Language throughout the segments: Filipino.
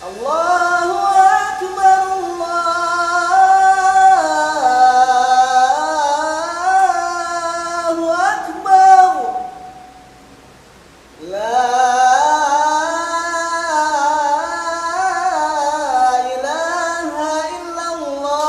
Allahu Akbar, Allahu Akbar. La ilaha illallah.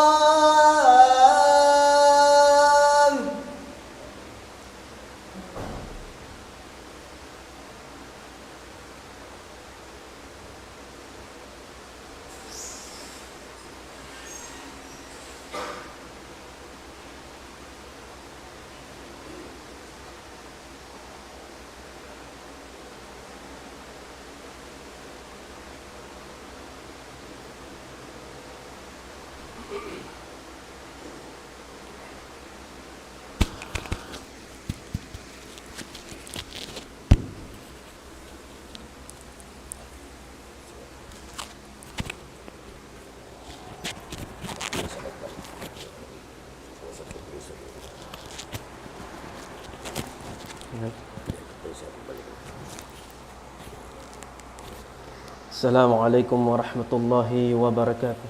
Assalamualaikum warahmatullahi wabarakatuh.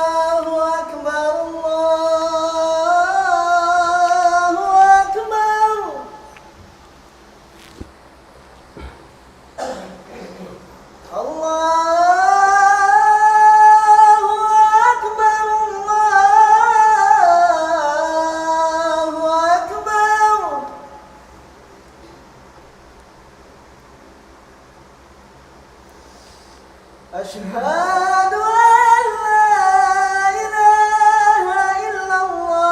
Allahu Akbar, Allahu Akbar. Allahu Akbar, Allahu Akbar. Asyhadu an la ilaha illallah.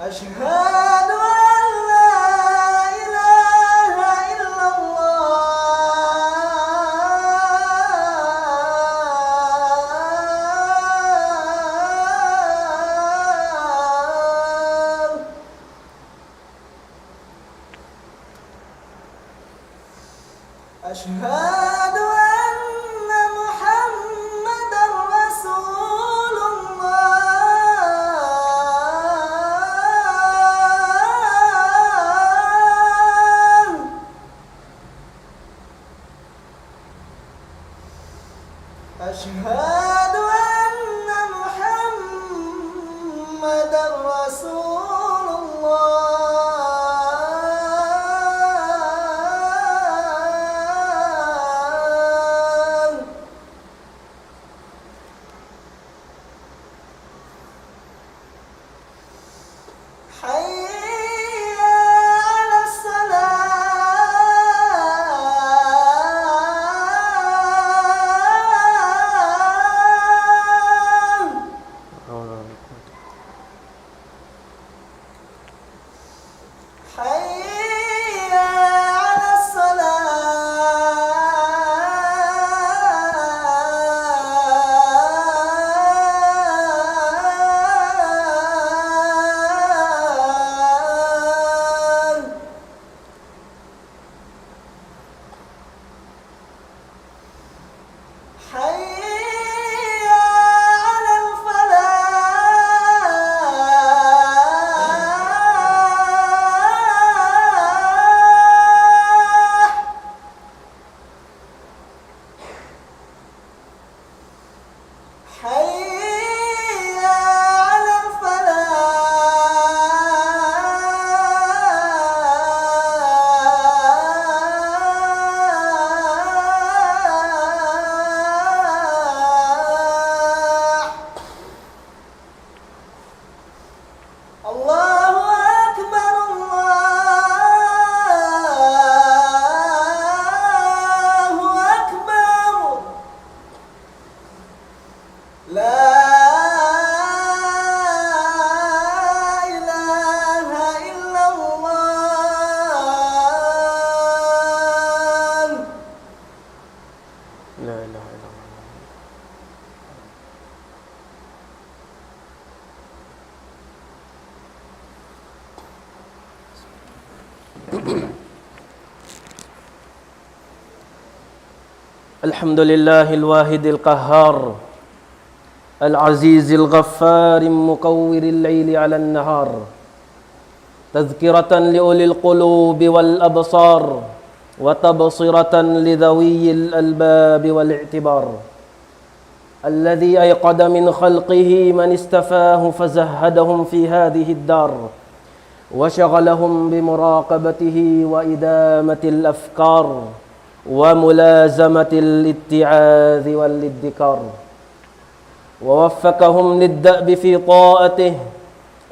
Asyhadu an la ilaha illallah. Asyhadu anna Muhammadar Rasulullah. Asyhadu anna Muhammadar Rasulullah. Hayya 'alas salah. Hayya 'alas salah. Hayya 'alal falah. Hayya 'alal falah. Allahu Akbar, Allahu Akbar. La ilaha illallah. La ilaha illallah. الحمد لله الواحد القهار العزيز الغفار مكور الليل على النهار تذكرة لأولي القلوب والأبصار وتبصرة لذوي الألباب والاعتبار الذي أيقظ من خلقه من استفاه فزهدهم في هذه الدار وشغلهم بمراقبته وإدامة الأفكار وملازمة الاتعاذ والادكار ووفقهم للدأب في طاعته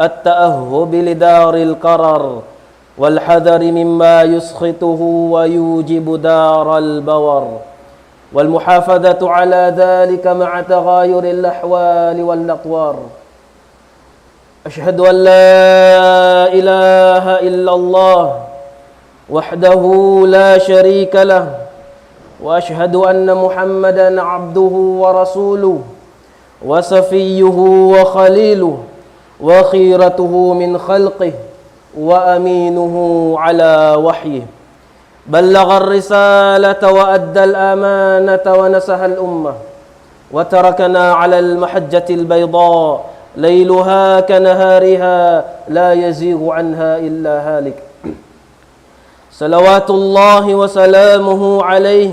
التأهب لدار القرار والحذر مما يسخطه ويوجب دار البور والمحافظة على ذلك مع تغاير الأحوال والأطوار أشهد أن لا إله إلا الله وحده لا شريك له وأشهد أن محمدًا عبده ورسوله وصفيه وخليله وخيرته من خلقه وأمينه على وحيه بلغ الرسالة وأدى الأمانة ونصح الأمة وتركنا على المحجة البيضاء ليلها كنهارها لا يزيغ عنها إلا هالك صلوات الله وسلامه عليه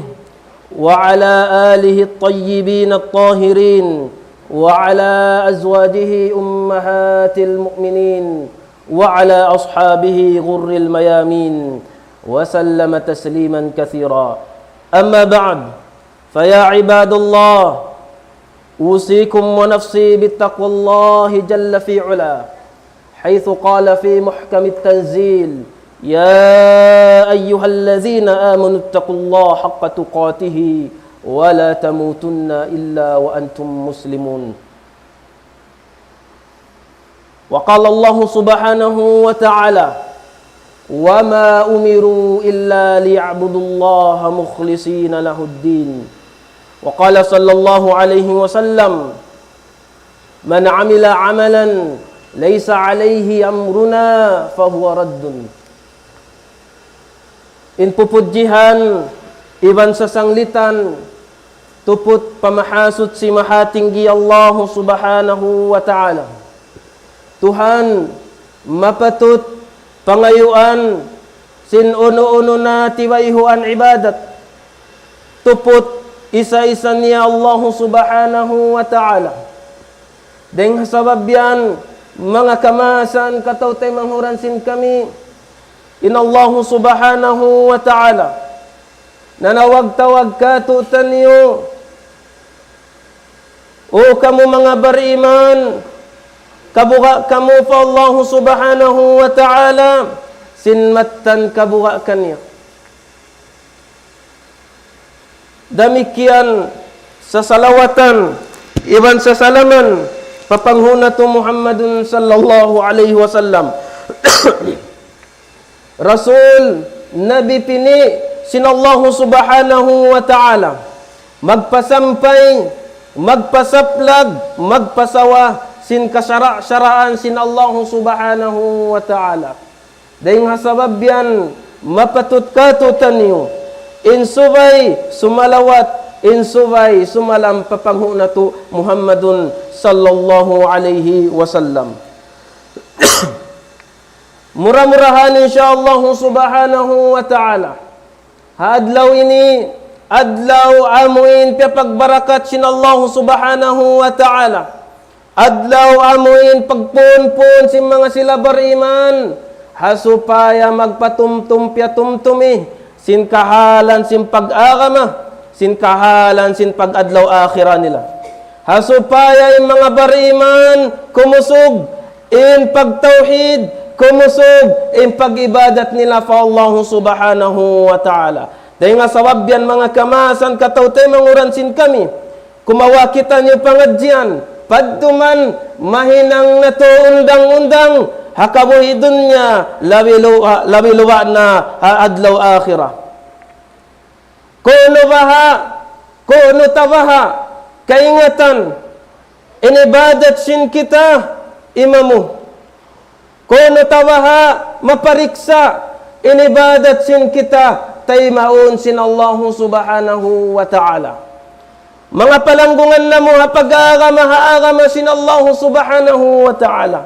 وعلى آله الطيبين الطاهرين وعلى أزواجه أمهات المؤمنين وعلى أصحابه غر الميامين وسلم تسليما كثيرا أما بعد فيا عباد الله أوصيكم ونفسي بتقوى الله جل في علاه حيث قال في محكم التنزيل يا أيها الذين آمنوا اتقوا الله حق تقاته ولا تموتن إلا وأنتم مسلمون وقال الله سبحانه وتعالى وما أمروا إلا ليعبدوا الله مخلصين له الدين وقال صلى الله عليه وسلم من عمل عملا ليس عليه أمرنا فهو رد in pupudjihan iban sasanglitan tuput pamahasut si mahatinggi Allah subhanahu wa ta'ala Tuhan mapatut pangayuan sin uno-uno na tiwayhuan ibadat tuput isa-isa niya Allah subhanahu wa ta'ala deng sabab yan mga kamasan kataw tay manghuransin kami inallahu subhanahu wa ta'ala nanawag-tawag ka tutan niyo o kamu mga bariman kabuka kamu pa Allah subhanahu wa ta'ala sinmatan kabuka kanya damikian sa salawatan iban sa salaman papanghunatu Muhammadun sallallahu alaihi wasallam Rasul, Nabi pini, sinallahu subhanahu wa ta'ala, magpasampay, magpasaplag, magpasawa, sin kasara-saraan, sinallahu subhanahu wa ta'ala. Dahil nga sabab yan, mapatut-katutan niyo, insubay, sumalawat, insubay, sumalam, papanghunatu Muhammadun sallallahu alaihi wasallam. Murah-murahan insyaallah subhanahu wa ta'ala. Hadlaw ini, adlaw amuin pagbarakat sinallahu subhanahu wa ta'ala. Adlaw amuin pagpun-pun si mga sila bariman. Hasupaya magpatumtum-tumtumi. Sin kahalan, sin pag-agama. Sin kahalan, sin pag-adlaw akhira nila. Hasupaya yung mga bariman kumusog in pagtauhid. Kumusog ang pag-ibadat nila pa Allah subhanahu wa ta'ala. Dahil nga sabab yan mga kamasan katawtay manguransin kami. Kumawa kita niyo pangadyan. Padtuman mahinang nato undang-undang hakabuhidun niya lawiluwa na adlaw akhirah. Kuno baha, kuno tabaha, kaingatan, inibadat sin kita imamu. Kuno tawaha mapariksa inibadat sin kita, tay maun sin Allah subhanahu wa ta'ala. Mga palanggungan na mo, hapag-agama sin Allah subhanahu wa ta'ala.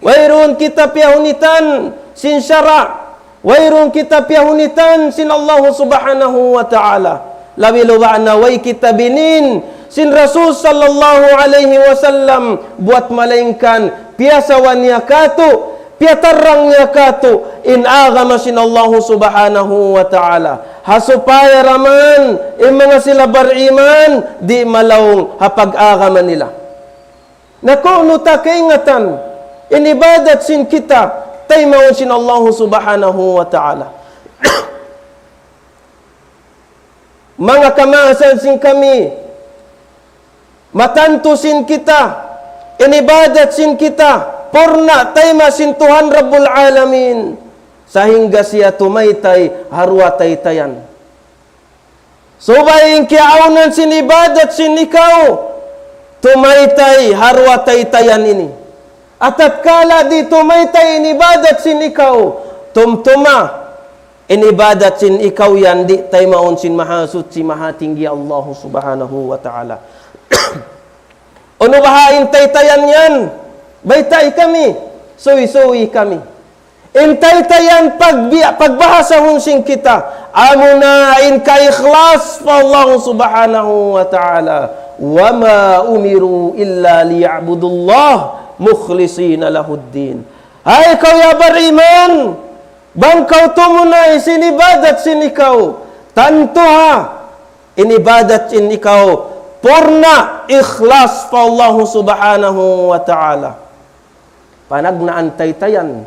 Wayron kita piyahunitan sin syara', wayron kita piyahunitan sin Allah subhanahu wa ta'ala. Labi luba na way kita binin sin Rasul sallallahu alaihi wasallam buat malaingkan piyasawan niya kato, piyatarang niya kato, inagama sin Allah subhanahu wa ta'ala. Hasupaya raman, mga sila bariman, di malawong hapag-agama nila. Nakuno ta kaingatan, inibadat sin kita, tay maun sin Allah subhanahu wa ta'ala. Mga kamaasan sin kami, matantusin kita, inibadat sin kita, porna tayma sin Tuhan Rabbul Alamin, sahingga siya tumaytay harwatay-tayan. Subayin kiaunan sin ibadat sin ikaw, tumaytay harwatay-tayan ini. At kala di tumaytay inibadat sin ikaw, tumtuma, inibadat sin ikaw yan, di tay maun sin mahasut si mahatinggi Allah subhanahu wa ta'ala. Ano bahain tay-tayan yan? Baytay kami, suwi-suwi kami. Intay-tayan pagbahasahon sin kita, amo na in ka-ikhlas pa Allah subhanahu wa ta'ala. Wa ma umiru illa liya'budullah mukhlisina lahuddin. Ay ikaw ya bariman, bangkaw tumunay sinibadat sin ikaw, tantuha inibadat sin ikaw, purna ikhlas pa Allah subhanahu wa ta'ala. Panagnaan tay-tayan,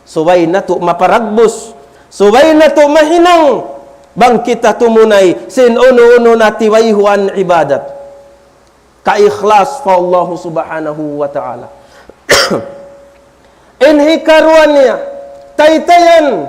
subay na to maparagbos, subay na to mahinang, bang kita tumunay sin uno-uno na tiwayhuan ibadat. Ka-ikhlas pa Allah subhanahu wa ta'ala. Inhikaruan niya, tay-tayan,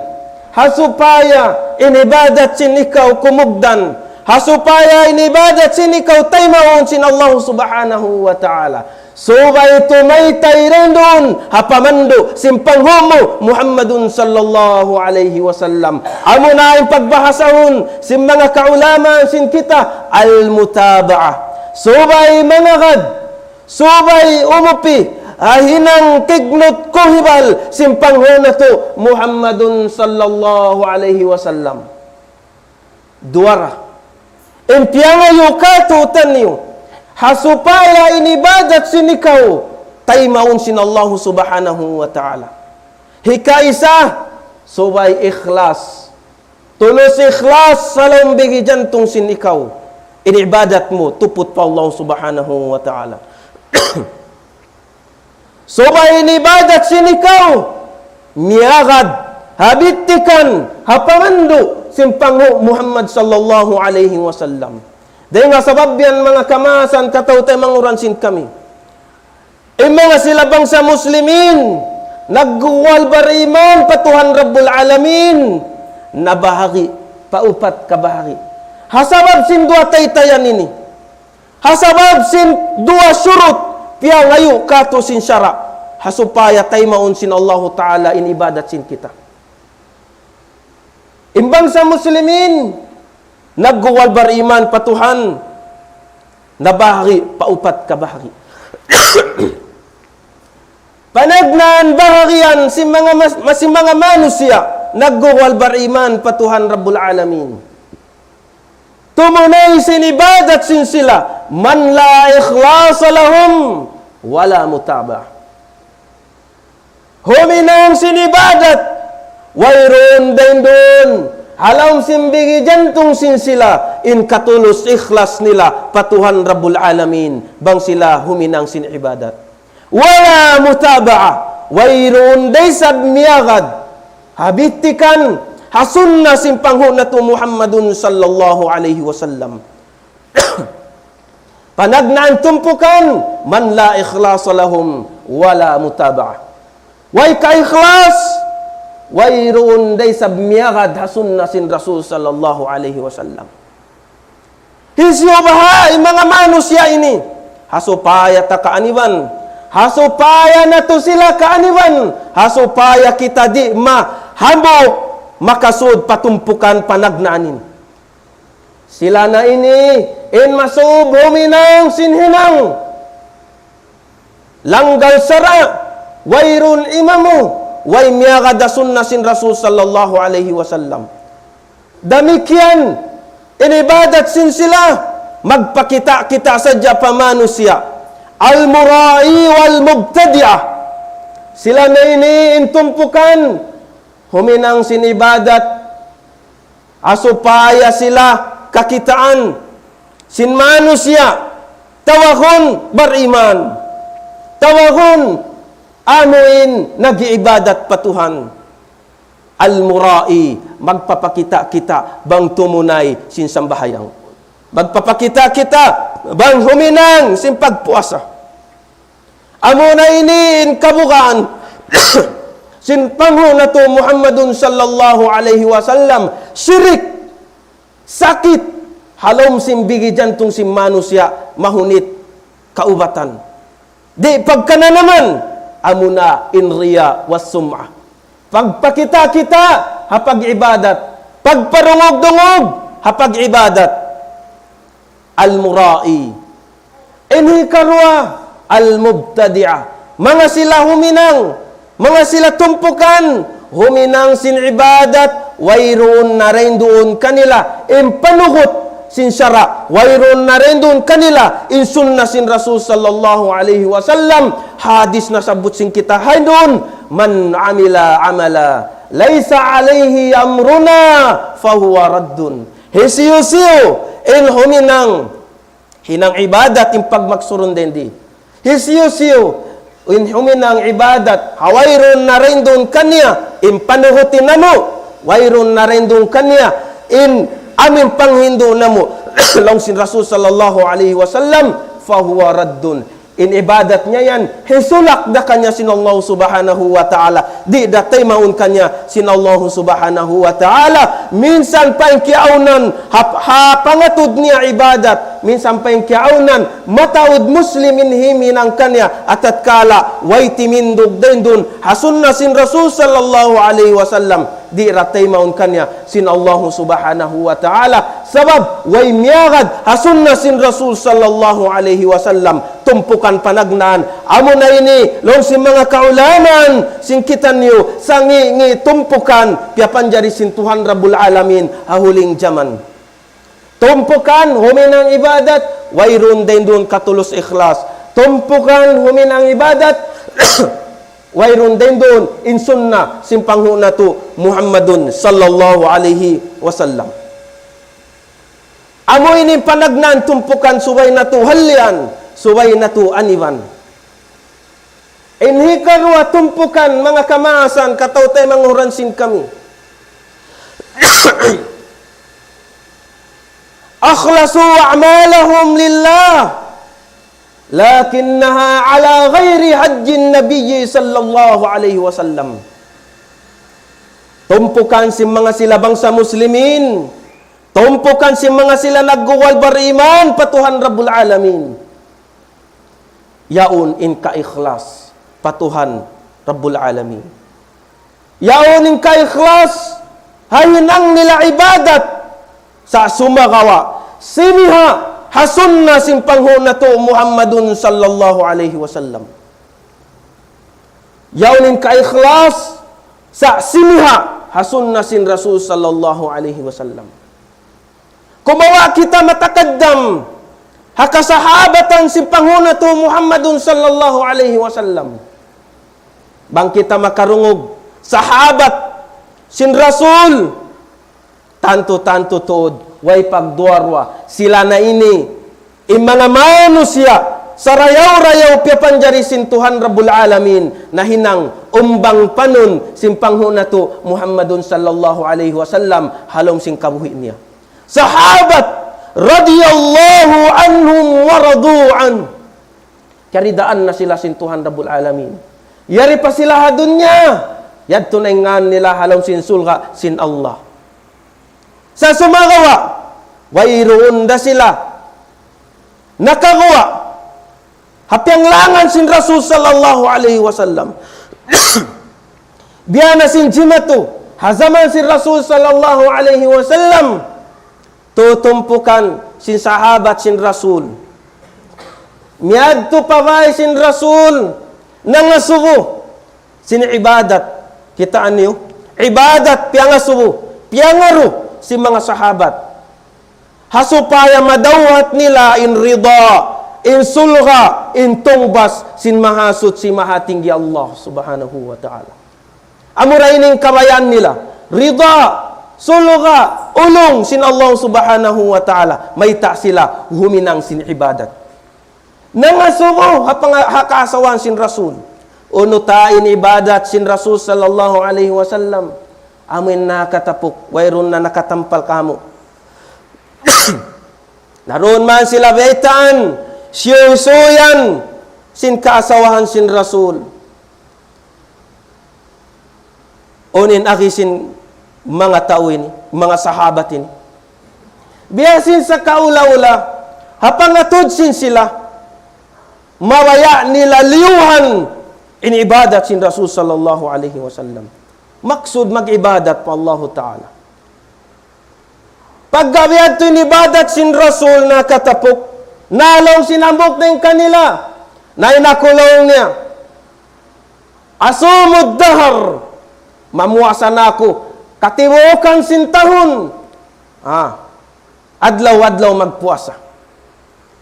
hasupaya inibadat sin ikaw kumugdan, hasupaya inibadat sin ikaw taymaon sin Allah subhanahu wa ta'ala. Subay tumaytay rendon hapamando simpanghomo Muhammadun sallallahu alaihi wasallam. Amo na ang pagbahasahon sin mga kaulaman sin kita al-mutaba'ah. Subay managad, subay umupi, ahinang tignot kuhibal simpanghono to Muhammadun sallallahu alaihi wasallam. Duara impiangayo katutan niyo, hasupaya inibadat sin ikaw, tay maun sin Allah subhanahu wa ta'ala. Hikaisa, subay ikhlas, tulos ikhlas sa lambigi jantong sin ikaw, inibadat mo, tuput pa Allah subhanahu wa ta'ala. Subay inibadat sin ikaw, miyagad, habitikan, hapamando, simpangho Muhammad sallallahu alaihi wasallam. Dahil nga sabab yan mga kamasan, katawtay manguransin kami. Mga sila bangsa muslimin, nagguwal bariman, patuhan Rabbul Alamin, nabahagi, paupat kabahagi. Hasabab sin dua taytayan ini. Hasabab sin dua surut, piya ngayo kato sin syara. Hasupaya tay maun sin Allah Ta'ala in ibadat sin kita. Imbang sa muslimin, nagguwal bariman patuhan, nabahagi, paupat kabahagi. Panagnan bahagian si mga manusia, nagguwal bariman patuhan Rabbul Alamin. Tumunay sinibadat sin sila, man la ikhlasa lahum, wala mutaba. Huminang sinibadat, wayron dendon, halaw simbigi jantong sin sila, in katulus ikhlas nila, patuhan Rabbul Alamin, bang sila huminang sin ibadat. Wala mutaba'a, wayron day sabmiyagad, habitikan, hasunna sin panghuna to Muhammadun sallallahu alaihi wasallam. Panagnaan tumpukan, man la ikhlasa lahum, wala mutaba'a. Way ka-ikhlas, wayroon day sabmiyagad hasunna sin Rasul sallallahu alaihi wasallam. Hisyo bahay mga manusia ini, hasupaya ta kaaniban, hasupaya na to sila kaaniban, hasupaya kita di mahambok, makasud patumpukan panagnaanin. Sila na ini, in masub huminang sinhinang. Langgal sara, wairun imamu, way miyagada sunna sin Rasul sallallahu alaihi wasallam. Demikian, inibadat sin sila, magpakita-kita saja pamanusia. Al-murai wal-mubtadi'ah. Sila na ini intumpukan, huminang sinibadat, asupaya sila kakitaan, sin manusia, tawahon beriman, tawahon amuin nag-iibadat patuhan. Al-murai, magpapakita kita bang tumunay sin sambahayang. Magpapakita kita bang huminang sin pagpuasa. Amo na ini in kabukaan sin panghuna to Muhammadun sallallahu alaihi wasallam, syirik, sakit, halom sin bigi jantung sin manusia, mahunit, kaubatan. Di pagkana naman, amo na in riya was sum'ah. Pagpakita kita, hapag ibadat. Pagparungog-dungog, hapag ibadat. Al-murai. Inhi karwa, al-mubtadi'ah. Mga sila huminang, mga sila tumpukan, huminang sin ibadat, wayroon na rin doon kanila, impanugot sin syara, wayroon na rin doon kanila, in sunnah sin Rasul sallallahu alaihi wasallam, hadis na sabut sin kita, hay doon, man amila amala, laysa alaihi amruna, fahuwa raddun. Hisiyo-siyo, in huminang, hinang ibadat, in pagmaksurun dendi. Hisiyo-siyo, in huminang ibadat, hawayroon na rin doon kanya, in panuhutin na mo, wayroon na rin doon kanya, in amin panghindo na mo, lang sin Rasul sallallahu alaihi wasallam, fahuwa raddun. In ibadat niya yan, hisulak na kanya sin Allah subhanahu wa ta'ala. Di datay maun kanya sin Allah subhanahu wa ta'ala. Minsan pa yung kiaunan, pangatod niya ibadat. Minsan pa yung kiaunan, mataud muslimin himinang kanya. At kala, way timindog din dun. Hasun na sin Rasul sallallahu alaihi wasallam. Di ratay maun kanya sin Allah subhanahu wa ta'ala. Sabab, way miyagad, hasun na sin Rasul sallallahu alaihi wasallam. Tumpukan panagnaan. Amo na ini, long si mga kaulaman, singkitan niyo, sangi tumpukan, piapan jari sin Tuhan Rabbul Alamin, hahuling jaman. Tumpukan, huminang ibadat, wayrun din doon katulos ikhlas. Tumpukan, huminang ibadat, wayrun din doon, in sunnah, simpanghuna to, Muhammadun sallallahu alaihi wasallam. Amo ini panagnaan, tumpukan, subay na to, halian, subay na to aniwan. Inhi karwa tumpukan mga kamasan kataw tayo manguransin kami. Akhlasu a'malahum lillah lakinnaha ala ghairi hajjin nabiyyi sallallahu alaihi wasallam. Tumpukan si mga sila bangsa muslimin. Tumpukan si mga sila nagguwal bariman patuhan Rabbul Alamin. Yaun in ka-ikhlas patuhan Rabbul Alamin. Yaun in ka-ikhlas hahinang nila ibadat sa sumagawa. Siniha hasun na simpanghuna to Muhammadun sallallahu alaihi wasallam. Yaun in ka-ikhlas sa siniha hasun na sin Rasul sallallahu alaihi wasallam. Kumawa kita matakaddam hakasahabatan si panghuna to Muhammadun sallallahu alaihi wasallam. Bang kita makarungog sahabat sin Rasul tanto tuod way pagduarwa sila na ini mga manusia sa rayaw-rayaw piapanjari sin Tuhan Rabbul Alamin na hinang umbang panon sin panghuna to Muhammadun sallallahu alaihi wasallam halom sin kabuhi niya. Sahabat radiyallahu anhum wa radu'an. Karidaan na sila sin Tuhan Rabbul Alamin. Yari pa sila hadunya. Yad tunengan nila halong sin sulga sin Allah. Sa sumagawa, wayroon da sila. Nakagawa. Hapiang langan sin Rasul sallallahu alaihi wasallam. Biyana sin jimatu. Hazaman si Rasul sallallahu alaihi wasallam, tutumpukan sin sahabat sin Rasul. Miadto paway sin Rasul nangasubo sin ibadat. Kitaan niyo, ibadat piangasubo, piangaro si mga sahabat. Hasupaya madawat nila in rida, in sulha, in tungbas sin mahasut si mahatinggi Allah subhanahu wa ta'ala. Amura ining kabayan nila, rida, sulha, ulong sin Allah subhanahu wa ta'ala. May ta sila huminang sin ibadat. Nangasubo hakasawan sin Rasul. Unutain ibadat sin Rasul sallallahu alaihi wasallam. Amin nakatapok, wayron na nakatampal kamo. Naroon man sila betaan, siyusuyan sin kaasawahan sin Rasul. Onin akisin mga tao ini, mga sahabat ini. Biyasin sa kaula-ula, hapangatod sin sila, mawaya nila liyuhan in ibadat sin Rasul sallallahu alaihi wasallam. Maksud mag-ibadat pa Allah Ta'ala. Paggabiad to in ibadat sin Rasul na katapok, nalong sinambok na yung kanila, na inakulong niya. Asumud dahar, mamuwasan ako, katibukan sintahon. Adlaw-adlaw magpuasa.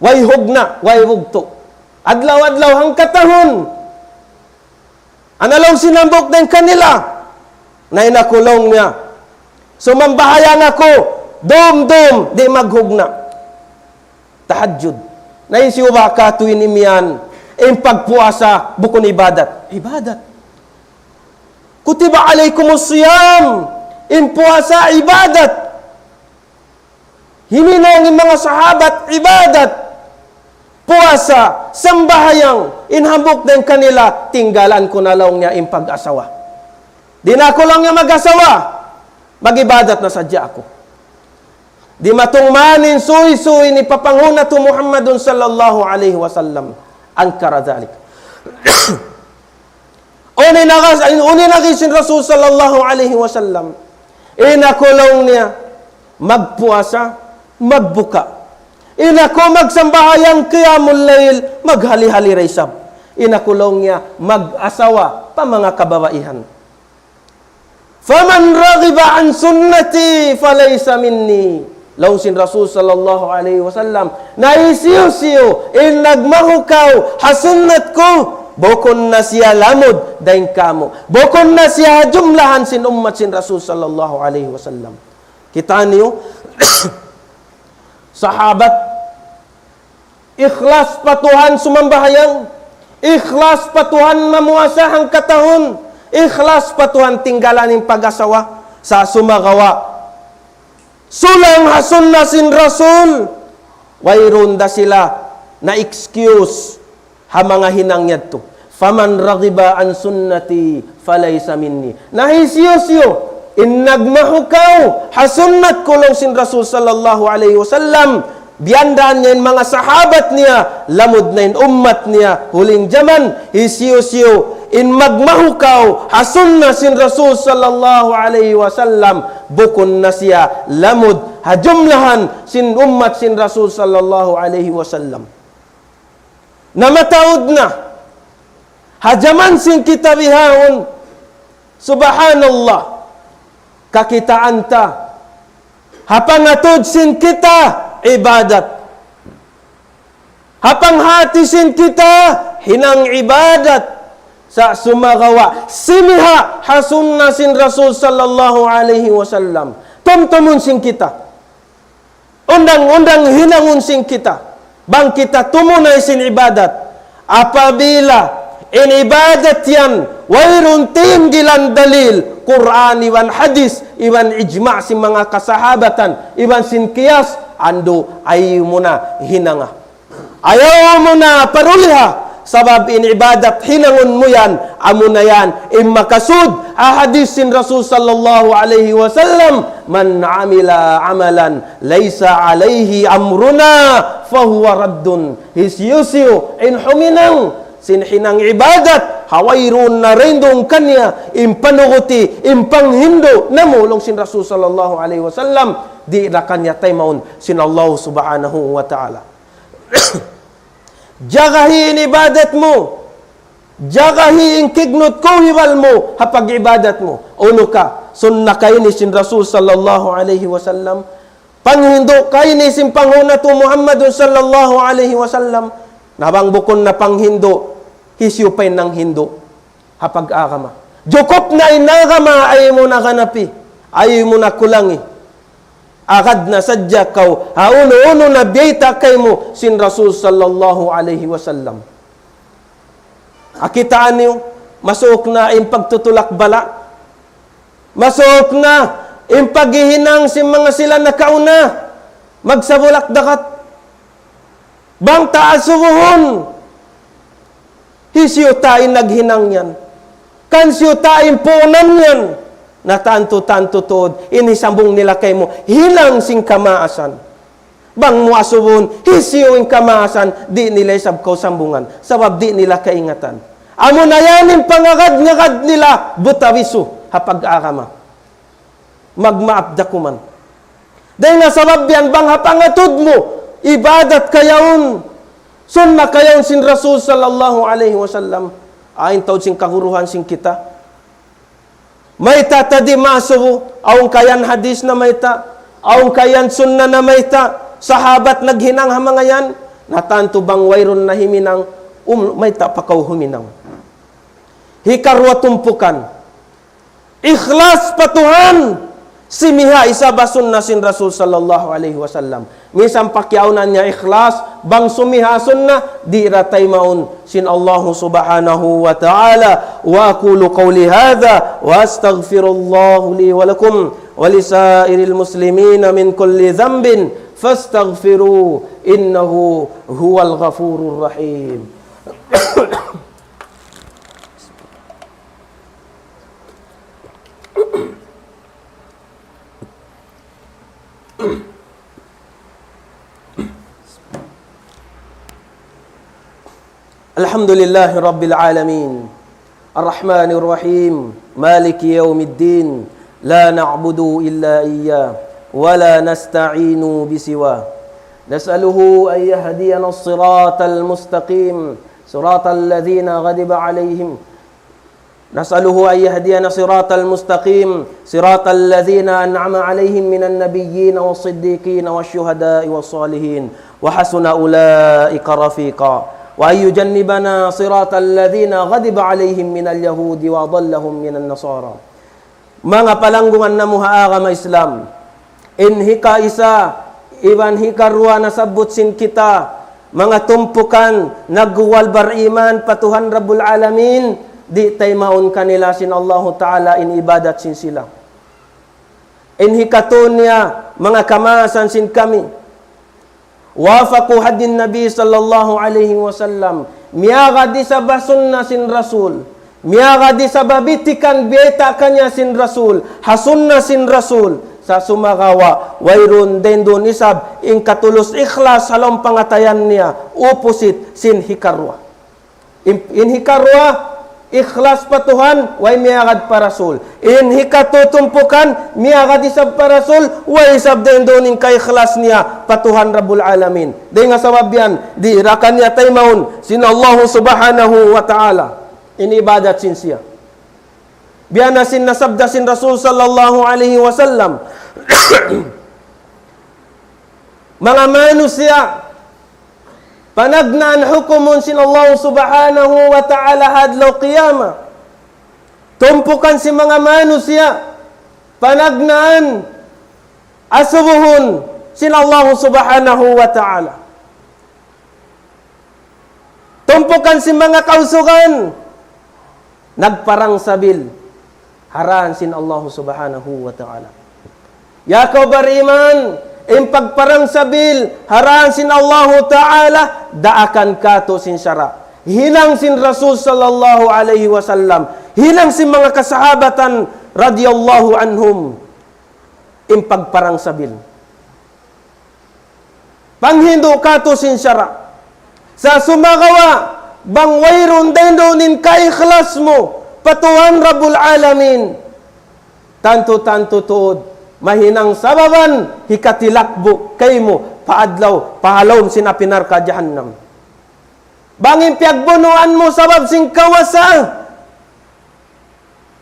Way hugna, way hugto. Adlaw-adlaw hang katahon. Analong sinambok din kanila, na inakulong niya. Sumambahayan ako, dom-dom, di maghugna. Tahajjud. Naisiyo ba ka tuwin imiyan, in pagpuasa, bukon ibadat. Ibadat. Kutiba alaikumus siyam, in puasa ibadat. Hininong ng mga sahabat ibadat. Puasa, sambahayang, inhambok din kanila, tinggalan ko na lang niya in pag-asawa. Di na ako lang niya mag-asawa, mag-ibadat na sadya ako. Di matungmanin suy-suy ni papanghuna to Muhammadun sallallahu alaihi wasallam, ang karadalik. Unin nagisin Rasul sallallahu alaihi wasallam, inakulong niya, magpuasa, magbuka. Inako magsambahayang qiyamul layl, maghali-hali raysab. Inakulong niya, mag-asawa pa mga kababaihan. Faman raghiba an sunnati falaysa minni. Lausin Rasul sallallahu alaihi wasallam, naisiyo-siyo, in nagmahukaw, hasunnat ko, bukon na siya lamod, daing kamo. Bukon na siya jumlahan sin ummat sin Rasul sallallahu alaihi wasallam. Kita niyo, sahabat, ikhlas patuhan sumambahayang, ikhlas patuhan mamuasahang katahon, ikhlas patuhan tinggalan ng pag-asawa sa sumagawa. Sulang hasun na sin Rasul, wayron da sila na excuse ha mga hinangyad to. Faman raghiba an sunnati falaysa minni. Nahisiyos-yo, in nagmahukaw, hasunnat kulong sin Rasul sallallahu alaihi wasallam, biyandan niya mga sahabat niya, lamod na in ummat niya, huling jaman, hisiyos-yo, in magmahukaw, hasunna sin Rasul sallallahu alaihi wasallam, bukon na siya, lamod, hajumlahan sin ummat sin Rasul sallallahu alaihi wasallam. Namataod na, hajaman sin kitabihahon, subhanallah, kakitaan ta, hapangatod sin kita, ibadat. Hapanghati sin kita, hinang ibadat. Sa sumagawa, simiha hasunna sin Rasul sallallahu alaihi wasallam. Tumtumun sin kita. Undang-undang hinangun sin kita. Bang kita tumunay sin ibadat. Apabila in ibadat yan, wayrun tinggilan dalil, Quran, iwan hadis, iwan ijma' sin mga kasahabatan, iwan sin kiyas, ando ayaw mo na hinanga. Ayaw mo na paruliha. Sabab in ibadat hinangon mo yan, amo na yan, makasud, ahadis sin Rasul sallallahu alaihi wasallam, man amila amalan, laysa alaihi amruna, fahuwa raddun. Hisyusiyo, in huminang, sin hinang ibadat, hawairon na rindong kanya, impanuguti, impanghindo, namulong sin Rasul sallallahu alaihi wasallam, di na kanya taymaon sin Allah subhanahu wa ta'ala. Jagahi ibadat mo, jagahi in kignot ko hiwal mo, hapag ibadat mo, uno ka, sunna kayo ni sin Rasul sallallahu alaihi wasallam, panghindo kayo ni sin panghuna to Muhammadun sallallahu alaihi wasallam, nabang bukon na panghindo, hisyupay ng hindo, hapag akama. Jukop na inagama, ay mo na kanapi, ay mo na kulangi. Akad na sadya kaw, hauno-uno na biyayta kay mo, sin Rasul sallallahu alaihi wasallam. Akitaan niyo, masuok na yung pagtutulak bala, masuok na yung paghihinang si mga sila nakauna, magsabulak dakat, bang taas subuhon, hisyo tayo naghinang yan. Kansyo tayo punan yan. Na tanto-tanto tod, inisambong nila kay mo, hilang sing kamaasan. Bang mo asubon, hisyo yung kamaasan, di nila isabkaw sambungan. Sabab di nila kaingatan. Amo na yan yung pangagad-ngagad nila, butawiso, hapag-akama. Magmaapdakuman. Dahil nga sabab yan, bang hapangatod mo, ibadat kayaon, sunna kayaon sin Rasul sallallahu alaihi wasallam, ayon taod sing kaguruhan sing kita. May tatadi masubo, aung kayan hadis na may ta, aung kayan sunna na may ta, sahabat naghinang mga yan, natanto bang wayron na himinang, may ta pakaw huminang. Hikarwa tumpukan, ikhlas patuhan, simiha isa basun na sin Rasul sallallahu alaihi wasallam. Misang pakyaunan niya ikhlas, bang sumihason na, di ratay maun sin Allah subhanahu wa ta'ala. Wa aqulu qawli hadha, wa astaghfirullahu li wa lakum, wa lisairil muslimina min kulli dhanbin, fastaghfiru, innahu huwal ghafurur rahim. Alhamdulillahi Rabbil Alamin, Ar-Rahmanir Rahim, Maliki Yawmiddin, La na'budu illa iyyah, wa la nasta'inu bisiwah. Nas'aluhu an yahdiyana as-siratal mustaqim, siratal ladzina ghadiba alaihim. Nas'aluhu an yahdiyana siratal mustaqim, siratal ladzina an'ama alaihim minan nabiyyin was-siddiqin wasyuhada'i was-salihin, wa hasuna ulaika rafiqa. Wa yujannibana siratal ladzina ghadiba alaihim minal yahudi wa dhallahum minan nasara. Mga palanggungan na muhaagama Islam, inhika isa, iban hikarwa na sabutsin kita, mga tumpukan, nagwalbar iman, patuhan Rabbul Alamin, di tay maun kanila sin Allah Ta'ala in ibadat sin sila. Inhikaton niya, mga kamasan sin kami, wafaku hadin Nabi sallallahu alaihi wasallam, miyaga di sa basun na sin Rasul, miyaga di sa babitikan beta kanya sin Rasul, hasun na sin Rasul, sa sumagawa, wayron den doon isab, in katulus ikhlas halong pangatayan niya, opposite sin hikarwa. In hikarwa, ikhlas patuhan, way miyagad pa Rasul. In hikatutumpukan, miyagad isab pa Rasul, way isab den doon in kay ikhlas niya, patuhan Rabbul Alamin. Di nga sabab yan, di rakan niya tay maun, sin Allah subhanahu wa ta'ala, in ibadat sin siya. Biyan na sin nasabda sin Rasul sallallahu alaihi wasallam, mga manusia, panagnaan hukumun sin Allah subhanahu wa ta'ala hadlaw qiyama. Tumpukan si mga manusia, panagnaan, asubuhun sin Allah subhanahu wa ta'ala. Tumpukan si mga kausugan, nagparang sabil, haran sin Allah subhanahu wa ta'ala. Yakaw bariman, in pagparang sabil, haran sin Allah Ta'ala, daakan kato sin syara. Hilang sin Rasul sallallahu alaihi wasallam, hilang sin mga kasahabatan radiyallahu anhum, in pagparang sabil. Panghindo kato sin syara. Sa sumagawa, bang wayron dendonin ka ikhlas mo, patuhan Rabbul Alamin. Tanto-tanto tuod, mahinang sababan, hikatilakbo kay mo, paadlaw, pahalawm sinapinar ka jahannam. Bangin piyagbunuan mo sabab sing kawasa.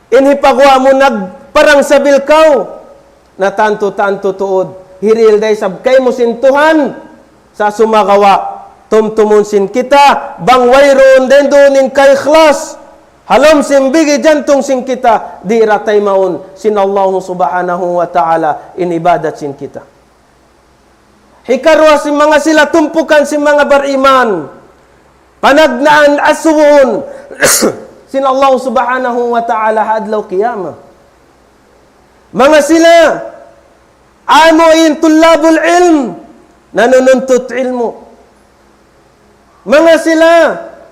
Inhipagwa mo nagparang sabil kaw, na tanto-tanto tuod, hiril day sab kay mo sintuhan, sa sumagawa, tumtumon sin kita, bang wayron dendonin ka ikhlas, halom simbigi jantong sin kita, di ratay maun sin Allah subhanahu wa ta'ala inibadat sin kita. Hikarwa si mga sila tumpukan si mga bariman, panagnaan asuwon sin Allah subhanahu wa ta'ala hadlaw qiyamah. Mga sila amuin tulabul ilm, nanununtut ilmu. Mga sila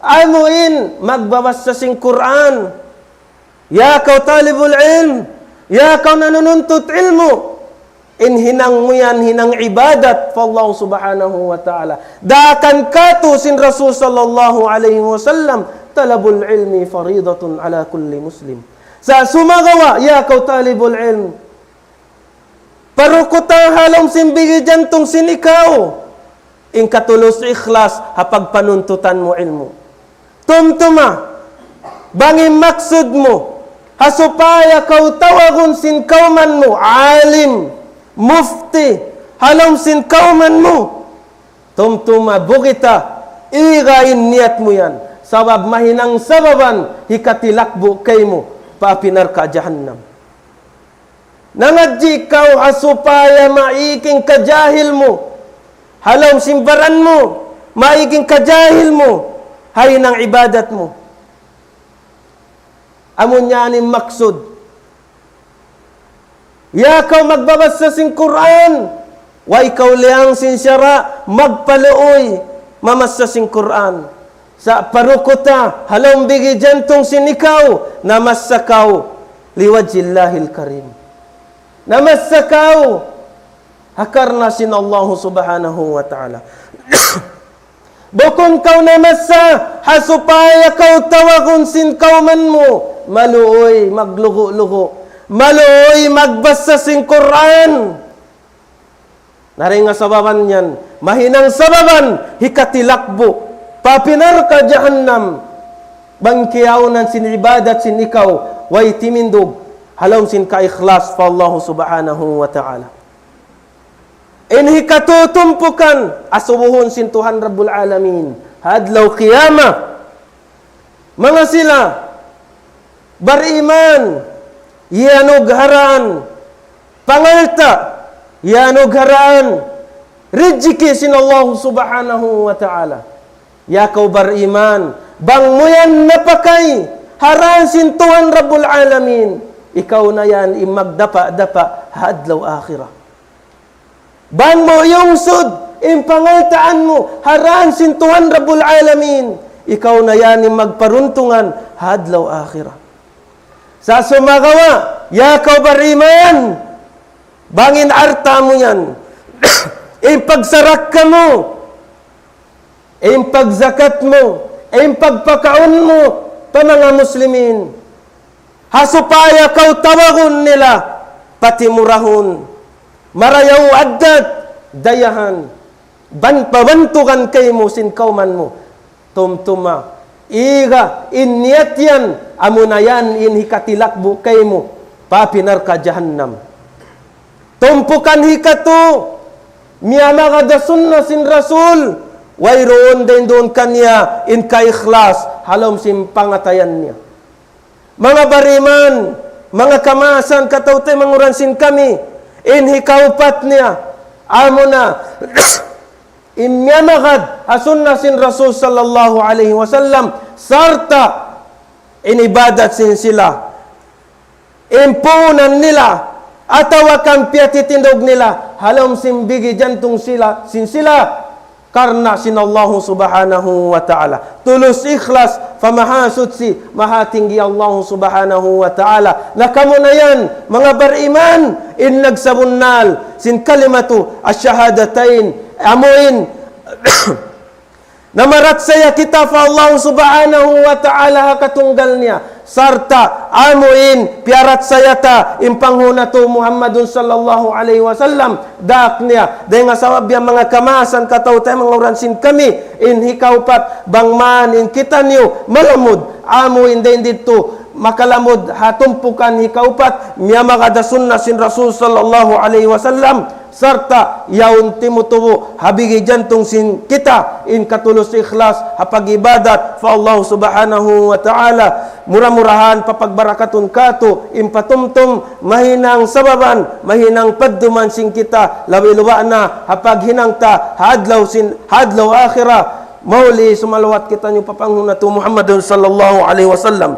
amuin magbabasa sing Quran. Ya kau talibul ilm, ya kau nanununtut ilmu, inhinang mo yan, hinang ibadat fa Allah subhanahu wa ta'ala. Dakan kato sin Rasul sallallahu alaihi wasallam, talabul ilmi faridatun ala kulli muslim. Sa sumagawa, ya kau talibul ilm, parukutang halom simbigi jantong sinikaw, in katulos ikhlas hapag panuntutan mo ilmu. Tumtuma, bangin maksud mo, hasupaya kau tawagun sin kauman mo, alim, mufti, halom sin kauman mo. Tumtuma, bukita, igain niat mo yan. Sabab mahinang sababan, hikatilakbo kay mo, paapinar ka jahannam. Nangadji kau hasupaya maiking kajahil mo, halom simbaran mo, maiking kajahil mo, hay ng ibadat mo. Amon yanin maksud. Ya kau magbabasa sing Quran, wa ikaw liang sin syara, magpaluoy, mamasa sing Quran. Sa parukuta, halom bigi jantong sinikaw, namasakaw, liwajillahil karim. Namasakaw, hakarna sin Allah subhanahu wa ta'ala. Bukon kau namasa, hasupaya kau tawagon sin kauman mo, maluoy, maglugo-lugo, maluoy, magbasa sin Quran. Naring nga sababan yan, mahinang sababan, hikatilakbo, papinar ka jahannam, bangkiyaunan sin ibadat sin ikaw, way timindog, halom sin ka ikhlas fa Allah subhanahu wa ta'ala. Inhi katutumpukan, asubuhon sin Tuhan Rabbul Alamin, hadlaw qiyamah. Mga sila, bariman, yanog haran, pangalta, yanog haran, rijiki sin Allah subhanahu wa ta'ala. Yakaw bariman, bang mo yan napakay, haran sin Tuhan Rabbul Alamin, ikaw na yan imagdapa-dapa hadlaw akhirah. Bang mo yung sud, impangaltaan mo, haran sin Tuhan Rabbul Alamin, ikaw na yan magparuntungan, hadlaw akhirah. Sa sumagawa, yakaw bariman, bangin arta mo yan, impagsarak ka mo, impagzakat mo, impagpakaon mo, pa mga muslimin, hasupaya kau tawagon nila, pati murahon, marayaw addad, dayahan, pabantukan kay mo sin kauman mo, tumtuma, iga, inyat yan, amunayan, inhikatilakbo kay mo, papinar ka jahannam. Tumpukan hikato, miyama kada sunna sin Rasul, wayroon din doon kanya, in ka ikhlas, halom sin pangatayan niya. Mga bariman, mga kamasan, katawte, manguransin kami, inhikaupat niya, amo na, imyanagad, asunna sin Rasul sallallahu alaihi wasallam, sarta, inibadat sin sila, impunan nila, atawakan piyatitindog nila, halom simbigi jantong sila, sin sila, karna sin Allah subhanahu wa ta'ala. Tulus ikhlas, famahasud si, mahatinggi Allah subhanahu wa ta'ala. Nakamo na yan, mga bariman, in nagsabunnal, sin kalimatu, asyahadatain, amuin, Namarat saya kita fa Allah subhanahu wa ta'ala katunggalnya. Sarta amuin piarat saya ta impanghuna tu Muhammadun sallallahu alaihi wasallam daknya dengan sabab dia mga kamasan katau tayo mga uransin kami in hikaupat bangman in kita niyo malamud amuin din dito makalamud hatumpukan hikaupat miya makada sunnah sin Rasul sallallahu alaihi wasallam serta yaun timutubo habigi jantung sin kita in katulus ikhlas hapag ibadat fa Allah subhanahu wa ta'ala murah-murahan papagbarakatun kato in patumtum mahinang sababan mahinang padduman sin kita lawi luwa na hapag hinangta hadlaw akhirah mauli sumalawat kita niyo papanghuna tu Muhammadun sallallahu alaihi wasallam.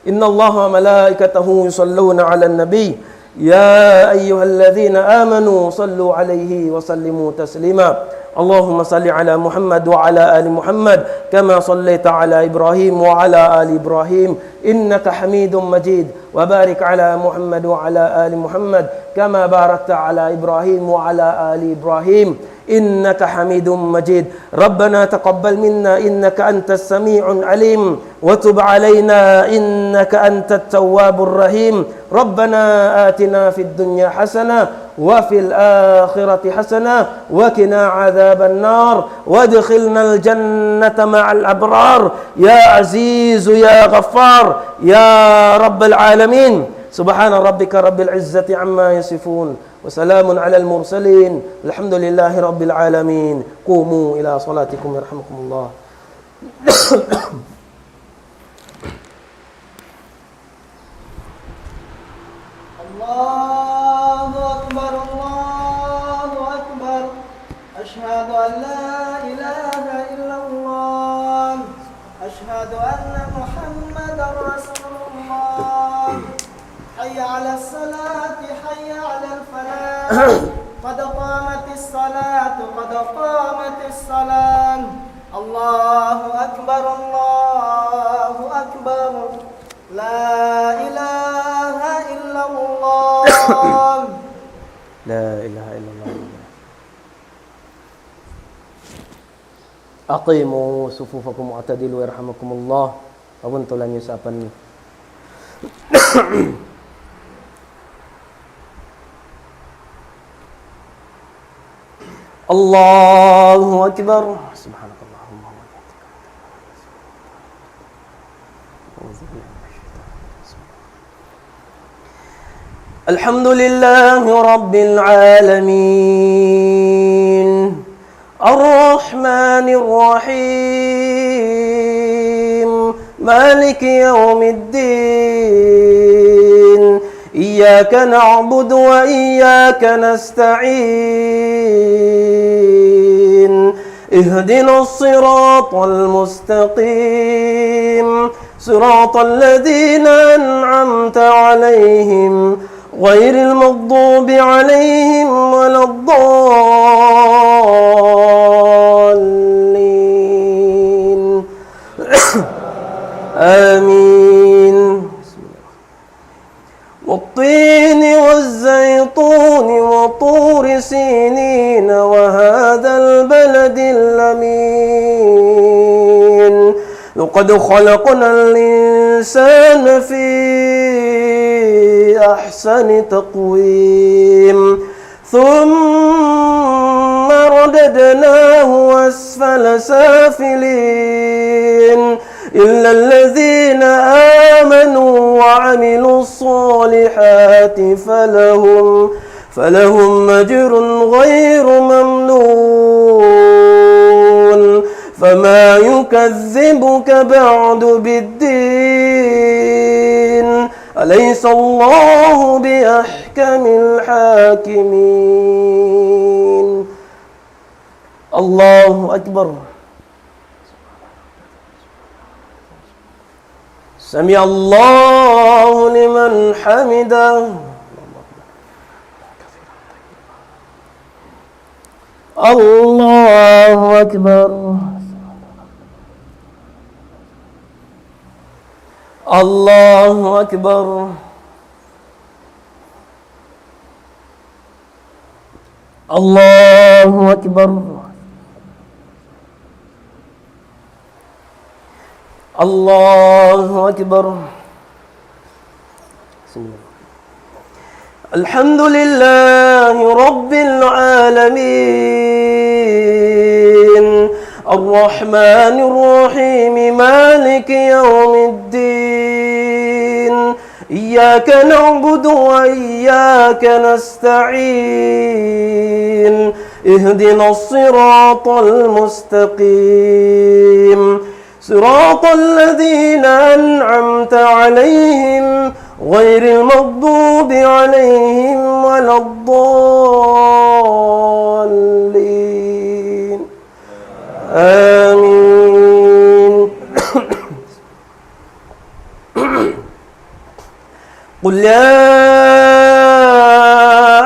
Inna Allaha wa malaikatahu yusalluna 'alan nabiy يا أيها الذين آمنوا صلوا عليه وسلموا تسليما اللهم صل على محمد وعلى آل محمد كما صليت على إبراهيم وعلى آل إبراهيم إنك حميد مجيد وبارك على محمد وعلى آل محمد كما باركت على إبراهيم وعلى آل إبراهيم إنك حميد مجيد ربنا تقبل منا إنك أنت السميع العليم وتب علينا إنك أنت التواب الرحيم ربنا آتنا في الدنيا حسنة وفي الآخرة حسنة وقنا عذاب النار وادخلنا الجنة مع الأبرار يا عزيز يا غفار يا رب العالمين سبحان ربك رب العزة عما يصفون وسلام على المرسلين الحمد لله رب العالمين قوموا إلى صلاتكم يرحمكم الله. الله أكبر الله أكبر أشهد أن لا إله إلا الله أشهد أن محمدا رسول الله حي على الصلاة حي على الفلاح قد قامت الصلاة قد قامت الصلاة الله أكبر الله أكبر لا إله إلا الله لا إله إلا الله أقيموا صفوفكم واعتدلوا يرحمكم الله Pabuntulan niyo sa apan. Allahu Akbar. Subhanakallahumma wa bihamdika. Alhamdulillahi Rabbil Alamin Ar-Rahmanir Rahim Maliki Yawmiddin Iyyaka na'budu wa iyyaka nasta'in Ihdinas siratal mustaqim Siratal ladzina an'amta 'alaihim غير المغضوب عليهم ولا الضالين آمين والطين والزيتون وطور سينين وهذا البلد الأمين لقد خلقنا الإنسان في أحسن تقويم ثم رددناه أسفل سافلين إلا الذين آمنوا وعملوا الصالحات فلهم أجر غير ممنون فما يكذبك بعد بالدين أليس الله بأحكم الحاكمين الله أكبر سمع الله لمن حمده الله أكبر الله أكبر الله أكبر الله أكبر. الحمد لله رب العالمين الرحمن الرحيم مالك يوم الدين إياك نعبد وإياك نستعين اهدنا الصراط المستقيم صراط الذين أنعمت عليهم غير المغضوب عليهم ولا الضالين آمين. قل يا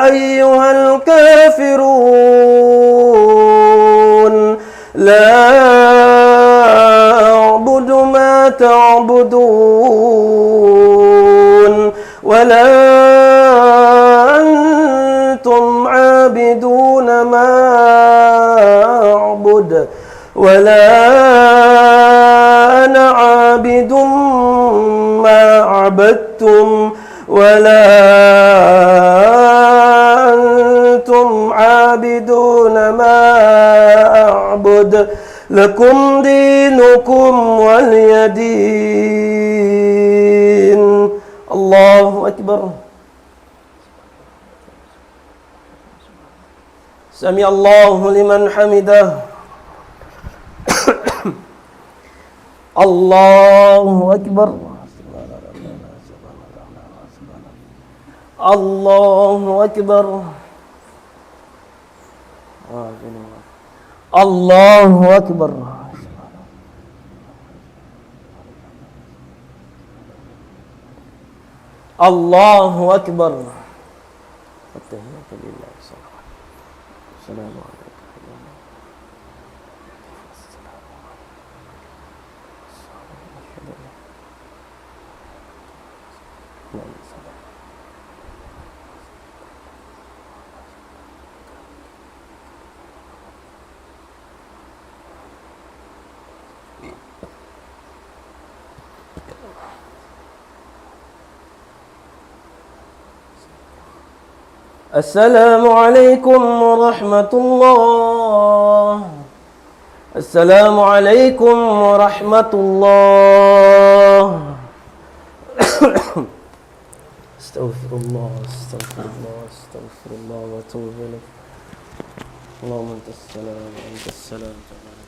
أيها الكافرون لا أعبد ما تعبدون ولا أنتم عابدون ما أعبد ولا أنا عابد ما عبدتم ولا أنتم عابدون ما أعبد لكم دينكم ولي دين. الله أكبر. سمع الله لمن حمده. الله أكبر. الله أكبر. الله أكبر. الله أكبر. التحيات لله السلام عليكم. السلام عليكم ورحمة الله. السلام عليكم ورحمة الله. استغفر الله استغفر الله استغفر الله واتوب إليه. اللهم أنت السلام وأنت السلام تبارك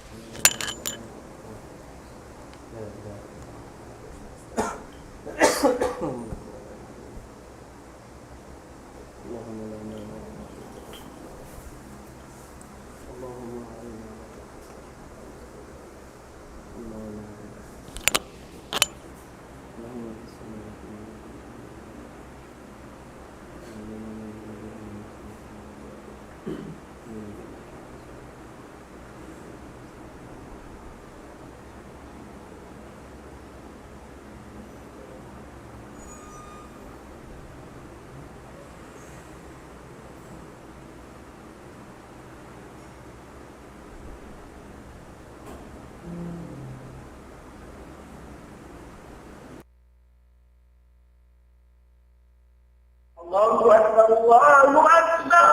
الله أكبر الله أكبر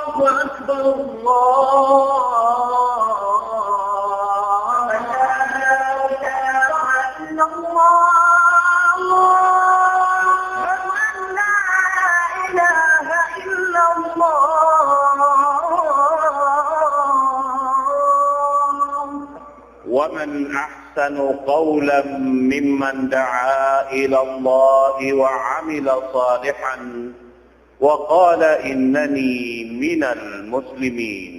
الله أكبر الله لا إله إلا الله لا إله إلا الله. ومن أحسن قولا ممن دعا إلى الله وعمل صالحا وقال إنني من المسلمين.